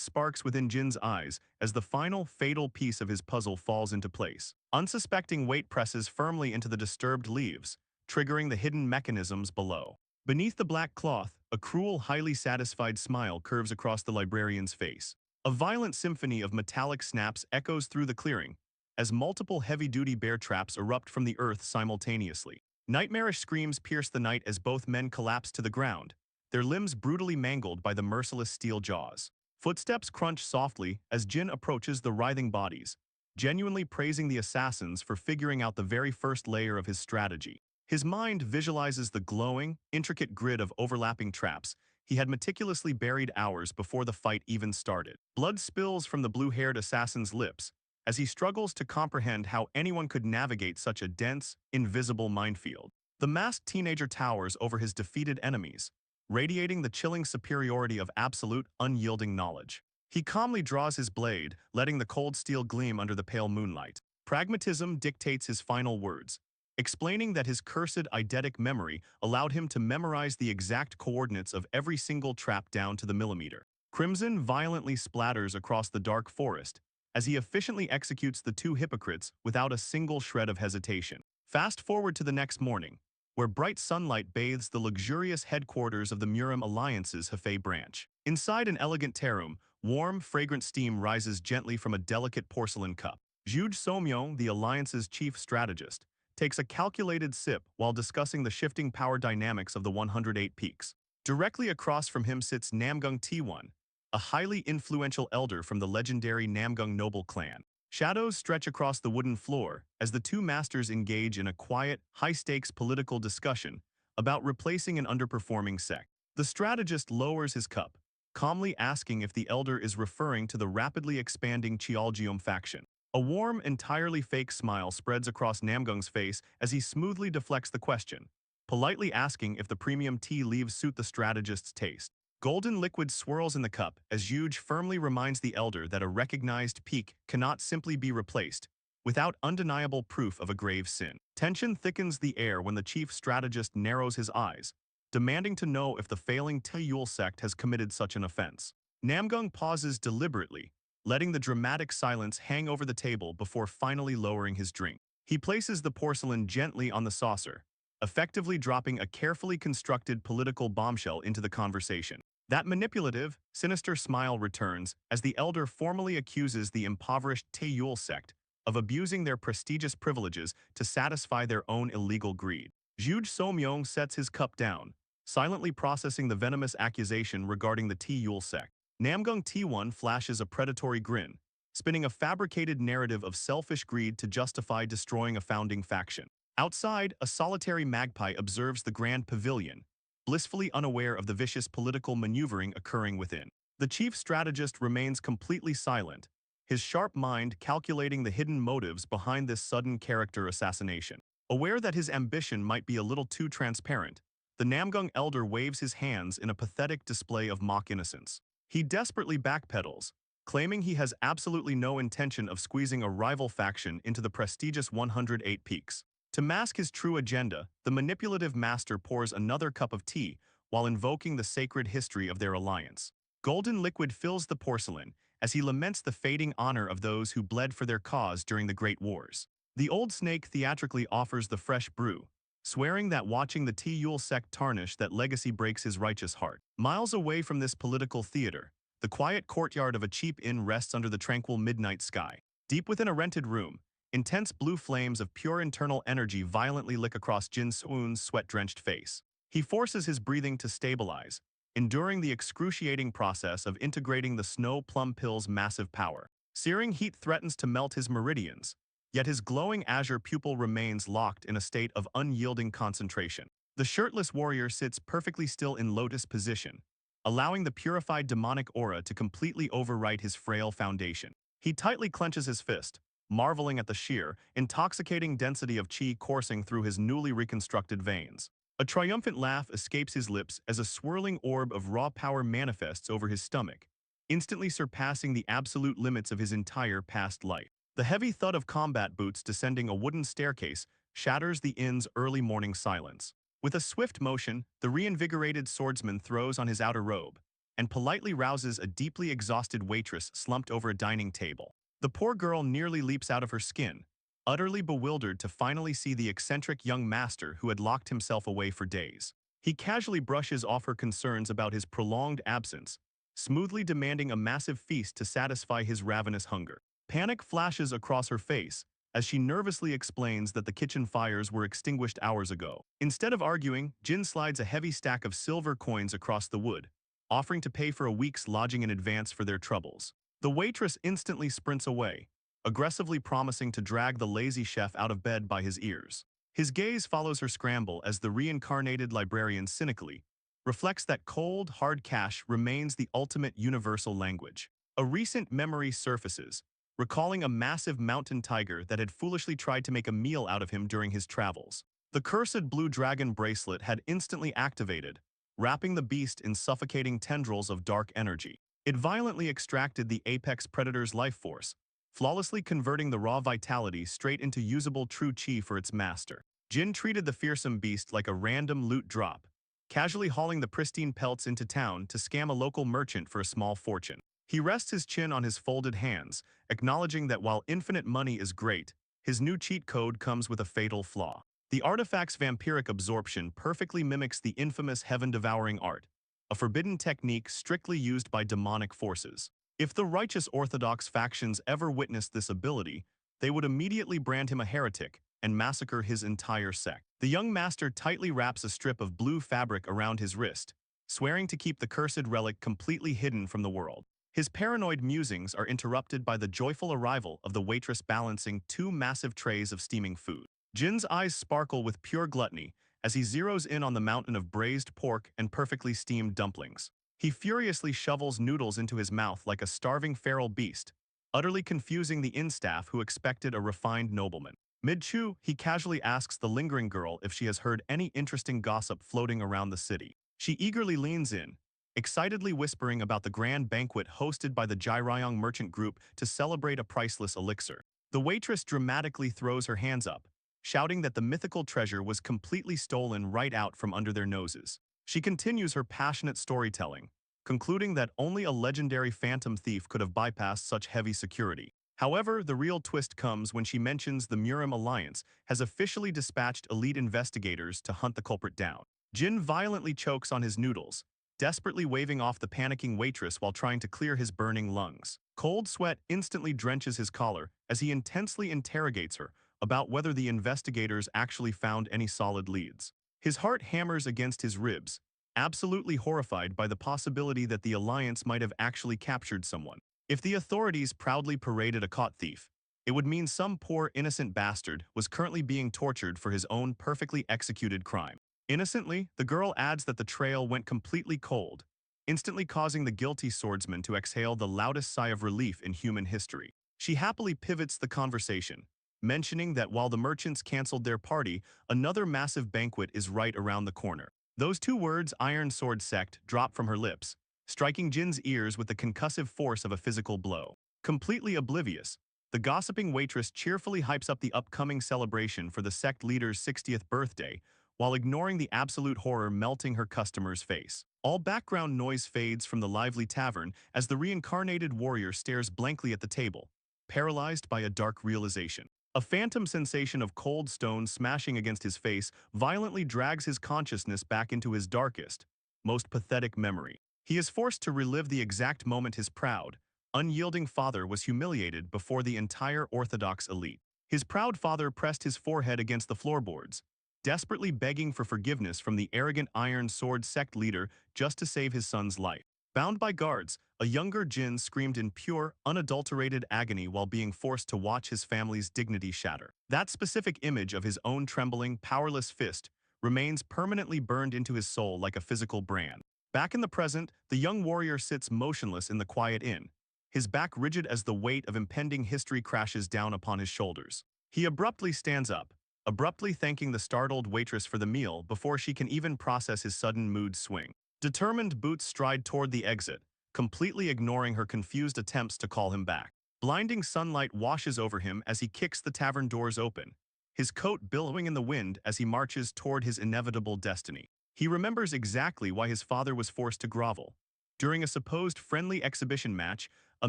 sparks within Jin's eyes as the final, fatal piece of his puzzle falls into place. Unsuspecting weight presses firmly into the disturbed leaves, triggering the hidden mechanisms below. Beneath the black cloth, a cruel, highly satisfied smile curves across the librarian's face. A violent symphony of metallic snaps echoes through the clearing, as multiple heavy-duty bear traps erupt from the earth simultaneously. Nightmarish screams pierce the night as both men collapse to the ground, their limbs brutally mangled by the merciless steel jaws. Footsteps crunch softly as Jin approaches the writhing bodies, genuinely praising the assassins for figuring out the very first layer of his strategy. His mind visualizes the glowing, intricate grid of overlapping traps he had meticulously buried hours before the fight even started. Blood spills from the blue-haired assassin's lips as he struggles to comprehend how anyone could navigate such a dense, invisible minefield. The masked teenager towers over his defeated enemies, radiating the chilling superiority of absolute, unyielding knowledge. He calmly draws his blade, letting the cold steel gleam under the pale moonlight. Pragmatism dictates his final words, explaining that his cursed eidetic memory allowed him to memorize the exact coordinates of every single trap down to the millimeter. Crimson violently splatters across the dark forest as he efficiently executes the two hypocrites without a single shred of hesitation. Fast forward to the next morning, where bright sunlight bathes the luxurious headquarters of the Murim Alliance's Hefei branch. Inside an elegant terum, warm, fragrant steam rises gently from a delicate porcelain cup. Juge Somyong, the Alliance's chief strategist, takes a calculated sip while discussing the shifting power dynamics of the 108 peaks. Directly across from him sits Namgung T1, a highly influential elder from the legendary Namgung noble clan. Shadows stretch across the wooden floor as the two masters engage in a quiet, high-stakes political discussion about replacing an underperforming sect. The strategist lowers his cup, calmly asking if the elder is referring to the rapidly expanding Cheolgeum faction. A warm, entirely fake smile spreads across Namgung's face as he smoothly deflects the question, politely asking if the premium tea leaves suit the strategist's taste. Golden liquid swirls in the cup as Yuge firmly reminds the elder that a recognized peak cannot simply be replaced without undeniable proof of a grave sin. Tension thickens the air when the chief strategist narrows his eyes, demanding to know if the failing Taeyul sect has committed such an offense. Namgung pauses deliberately, letting the dramatic silence hang over the table before finally lowering his drink. He places the porcelain gently on the saucer, effectively dropping a carefully constructed political bombshell into the conversation. That manipulative, sinister smile returns as the elder formally accuses the impoverished Taeyul sect of abusing their prestigious privileges to satisfy their own illegal greed. Juge Somyong sets his cup down, silently processing the venomous accusation regarding the Taeyul sect. Namgung T1 flashes a predatory grin, spinning a fabricated narrative of selfish greed to justify destroying a founding faction. Outside, a solitary magpie observes the grand pavilion, blissfully unaware of the vicious political maneuvering occurring within. The chief strategist remains completely silent, his sharp mind calculating the hidden motives behind this sudden character assassination. Aware that his ambition might be a little too transparent, the Namgung elder waves his hands in a pathetic display of mock innocence. He desperately backpedals, claiming he has absolutely no intention of squeezing a rival faction into the prestigious 108 peaks. To mask his true agenda, the manipulative master pours another cup of tea while invoking the sacred history of their alliance. Golden liquid fills the porcelain as he laments the fading honor of those who bled for their cause during the Great Wars. The old snake theatrically offers the fresh brew, swearing that watching the Taeyul sect tarnish that legacy breaks his righteous heart. Miles away from this political theater, the quiet courtyard of a cheap inn rests under the tranquil midnight sky. Deep within a rented room, intense blue flames of pure internal energy violently lick across Jin Soon's sweat-drenched face. He forces his breathing to stabilize, enduring the excruciating process of integrating the snow plum pill's massive power. Searing heat threatens to melt his meridians, yet his glowing azure pupil remains locked in a state of unyielding concentration. The shirtless warrior sits perfectly still in lotus position, allowing the purified demonic aura to completely overwrite his frail foundation. He tightly clenches his fist, marveling at the sheer, intoxicating density of chi coursing through his newly reconstructed veins. A triumphant laugh escapes his lips as a swirling orb of raw power manifests over his stomach, instantly surpassing the absolute limits of his entire past life. The heavy thud of combat boots descending a wooden staircase shatters the inn's early morning silence. With a swift motion, the reinvigorated swordsman throws on his outer robe and politely rouses a deeply exhausted waitress slumped over a dining table. The poor girl nearly leaps out of her skin, utterly bewildered to finally see the eccentric young master who had locked himself away for days. He casually brushes off her concerns about his prolonged absence, smoothly demanding a massive feast to satisfy his ravenous hunger. Panic flashes across her face as she nervously explains that the kitchen fires were extinguished hours ago. Instead of arguing, Jin slides a heavy stack of silver coins across the wood, offering to pay for a week's lodging in advance for their troubles. The waitress instantly sprints away, aggressively promising to drag the lazy chef out of bed by his ears. His gaze follows her scramble as the reincarnated librarian cynically reflects that cold, hard cash remains the ultimate universal language. A recent memory surfaces, recalling a massive mountain tiger that had foolishly tried to make a meal out of him during his travels. The cursed blue dragon bracelet had instantly activated, wrapping the beast in suffocating tendrils of dark energy. It violently extracted the apex predator's life force, flawlessly converting the raw vitality straight into usable true chi for its master. Jin treated the fearsome beast like a random loot drop, casually hauling the pristine pelts into town to scam a local merchant for a small fortune. He rests his chin on his folded hands, acknowledging that while infinite money is great, his new cheat code comes with a fatal flaw. The artifact's vampiric absorption perfectly mimics the infamous heaven-devouring art, a forbidden technique strictly used by demonic forces. If the righteous Orthodox factions ever witnessed this ability, they would immediately brand him a heretic and massacre his entire sect. The young master tightly wraps a strip of blue fabric around his wrist, swearing to keep the cursed relic completely hidden from the world. His paranoid musings are interrupted by the joyful arrival of the waitress balancing two massive trays of steaming food. Jin's eyes sparkle with pure gluttony as he zeroes in on the mountain of braised pork and perfectly steamed dumplings. He furiously shovels noodles into his mouth like a starving feral beast, utterly confusing the inn staff who expected a refined nobleman. Mid-chew, he casually asks the lingering girl if she has heard any interesting gossip floating around the city. She eagerly leans in, excitedly whispering about the grand banquet hosted by the Jairyong merchant group to celebrate a priceless elixir. The waitress dramatically throws her hands up, shouting that the mythical treasure was completely stolen right out from under their noses. She continues her passionate storytelling, concluding that only a legendary phantom thief could have bypassed such heavy security. However, the real twist comes when she mentions the Murim Alliance has officially dispatched elite investigators to hunt the culprit down. Jin violently chokes on his noodles, desperately waving off the panicking waitress while trying to clear his burning lungs. Cold sweat instantly drenches his collar as he intensely interrogates her about whether the investigators actually found any solid leads. His heart hammers against his ribs, absolutely horrified by the possibility that the Alliance might have actually captured someone. If the authorities proudly paraded a caught thief, it would mean some poor innocent bastard was currently being tortured for his own perfectly executed crime. Innocently, the girl adds that the trail went completely cold, instantly causing the guilty swordsman to exhale the loudest sigh of relief in human history. She happily pivots the conversation, mentioning that while the merchants canceled their party, another massive banquet is right around the corner. Those two words, Iron Sword Sect, drop from her lips, striking Jin's ears with the concussive force of a physical blow. Completely oblivious, the gossiping waitress cheerfully hypes up the upcoming celebration for the sect leader's 60th birthday, while ignoring the absolute horror melting her customer's face. All background noise fades from the lively tavern as the reincarnated warrior stares blankly at the table, paralyzed by a dark realization. A phantom sensation of cold stone smashing against his face violently drags his consciousness back into his darkest, most pathetic memory. He is forced to relive the exact moment his proud, unyielding father was humiliated before the entire Orthodox elite. His proud father pressed his forehead against the floorboards, desperately begging for forgiveness from the arrogant Iron Sword sect leader just to save his son's life. Bound by guards, a younger Jin screamed in pure, unadulterated agony while being forced to watch his family's dignity shatter. That specific image of his own trembling, powerless fist remains permanently burned into his soul like a physical brand. Back in the present, the young warrior sits motionless in the quiet inn, his back rigid as the weight of impending history crashes down upon his shoulders. He abruptly stands up, abruptly thanking the startled waitress for the meal before she can even process his sudden mood swing. Determined, Boots stride toward the exit, completely ignoring her confused attempts to call him back. Blinding sunlight washes over him as he kicks the tavern doors open, his coat billowing in the wind as he marches toward his inevitable destiny. He remembers exactly why his father was forced to grovel. During a supposed friendly exhibition match, a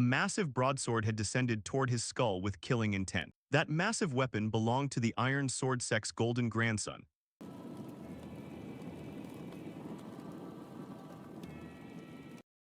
massive broadsword had descended toward his skull with killing intent. That massive weapon belonged to the Iron Sword Sect's golden grandson,